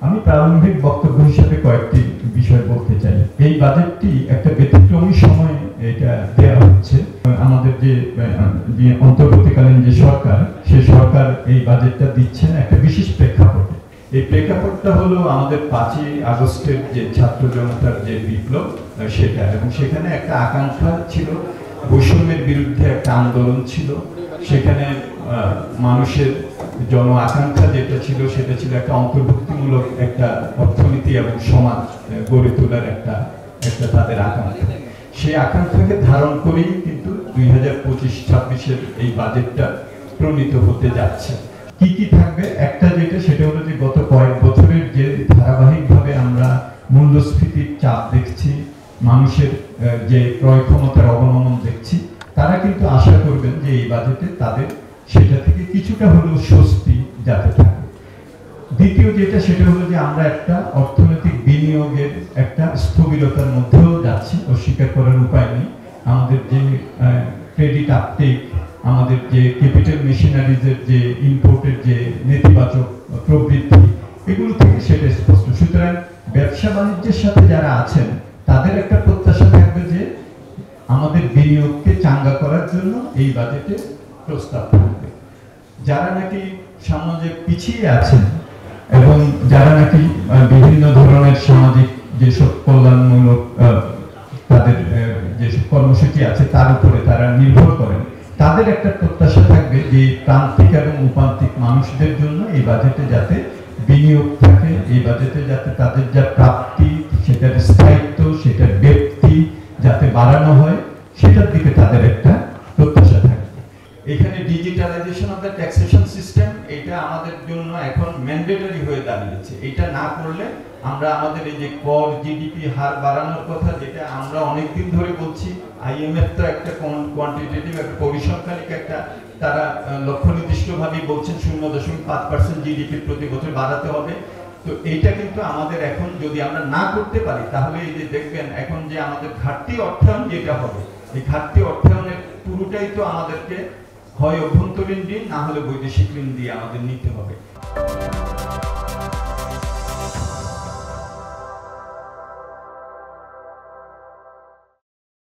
আমি প্রারম্ভিক বক্তব্য হিসেবে কয়েকটি বিষয় বলতে চাই। এই বাজেটটি একটা ব্যতিক্রমী সময়ে এটা দেওয়া হচ্ছে। আমাদের যে অন্তর্বর্তীকালীন যে সরকার, সেই সরকার এই বাজেটটা দিচ্ছেন একটা বিশেষ প্রেক্ষাপটে। এই প্রেক্ষাপটটা হলো আমাদের 5ই আগস্টের যে ছাত্র জনতার যে বিপ্লব সেটা, এবং সেখানে একটা আকাঙ্ক্ষা ছিল, বৈষম্যের বিরুদ্ধে একটা আন্দোলন ছিল। সেখানে মানুষের জন আকাঙ্ক্ষা যেটা ছিল সেটা ছিল একটা অন্তর্ভুক্তিমূলক একটা অর্থনীতি এবং সমাজ গড়ে তোলার একটা তাদের আকাঙ্ক্ষা। সেই আকাঙ্ক্ষাকে ধারণ করেই কিন্তু 2025-26-এর এই বাজেটটা প্রণীত হতে যাচ্ছে। কি কি থাকবে, একটা যেটা সেটা হলো যে গত কয়েক বছরের যে ধারাবাহিকভাবে আমরা মূল্যস্ফীতির চাপ দেখছি, মানুষের যে ক্রয় ক্ষমতার অবনমন দেখছি, তারা কিন্তু আশা করবেন যে এই বাজেটে তাদের সেটা থেকে কিছুটা হলেও স্বস্তি যাতে থাকে। দ্বিতীয় যেটা সেটা হলো যে আমরা একটা অর্থনৈতিক বিনিয়োগের একটা স্থবিরতার মধ্যেও যাচ্ছি, অস্বীকার করার উপায় নেই। আমাদের যে ক্রেডিট আপটেক, আমাদের যে ক্যাপিটাল মেশিনারিজের যে ইম্পোর্টের যে নেতিবাচক প্রবৃদ্ধি, এগুলো থেকে সেটা স্পষ্ট। সুতরাং ব্যবসা বাণিজ্যের সাথে যারা আছেন তাদের একটা প্রত্যাশা থাকবে যে আমাদের বিনিয়োগকে চাঙ্গা করার জন্য এই বাজেটে প্রস্তাব থাকবে। যারা নাকি সমাজে পিছিয়ে আছেন এবং যারা নাকি বিভিন্ন ধরনের সামাজিক যেসব কল্যাণমূলক তাদের যেসব কর্মসূচি আছে তার উপরে তারা নির্ভর করেন, তাদের একটা প্রত্যাশা থাকবে যে প্রান্তিক এবং উপান্তিক মানুষদের জন্য এই বাজেটে যাতে বিনিয়োগ থাকে, এই বাজেটে যাতে তাদের যা প্রাপ্তি, সেটার স্থায়িত্ব, সেটার ব্যক্তি যাতে বাড়ানো হয়, সেটার দিকে তাদের একটা প্রত্যাশা থাকে। এখানে digitalization of the taxation system, এটা আমাদের জন্য এখন ম্যান্ডেটরি হয়ে দাঁড়িয়েছে। এটা না করলে আমরা আমাদের এই যে কর জিডিপি হার বাড়ানোর কথা, যেটা আমরা অনেকদিন ধরে বলছি, আইএমএফ তো একটা কোয়ান্টিটেটিভ একটা পরিসংখ্যানিক একটা তারা লক্ষ্য নির্দিষ্টভাবেই বলছেন 0.5% জিডিপি প্রতি বছর বাড়াতে হবে। তো এইটা কিন্তু আমাদের এখন যদি আমরা না করতে পারি, তাহলে এই যে দেখবেন এখন যে আমাদের ঘাটতি অর্থায়ন যেটা হবে, এই ঘাটতি অর্থায়নের পুরোটাই তো আমাদেরকে হয় অভ্যন্তরীণ ঋণ, না হলে বৈদেশিক ঋণ দিয়ে আমাদের নিতে হবে।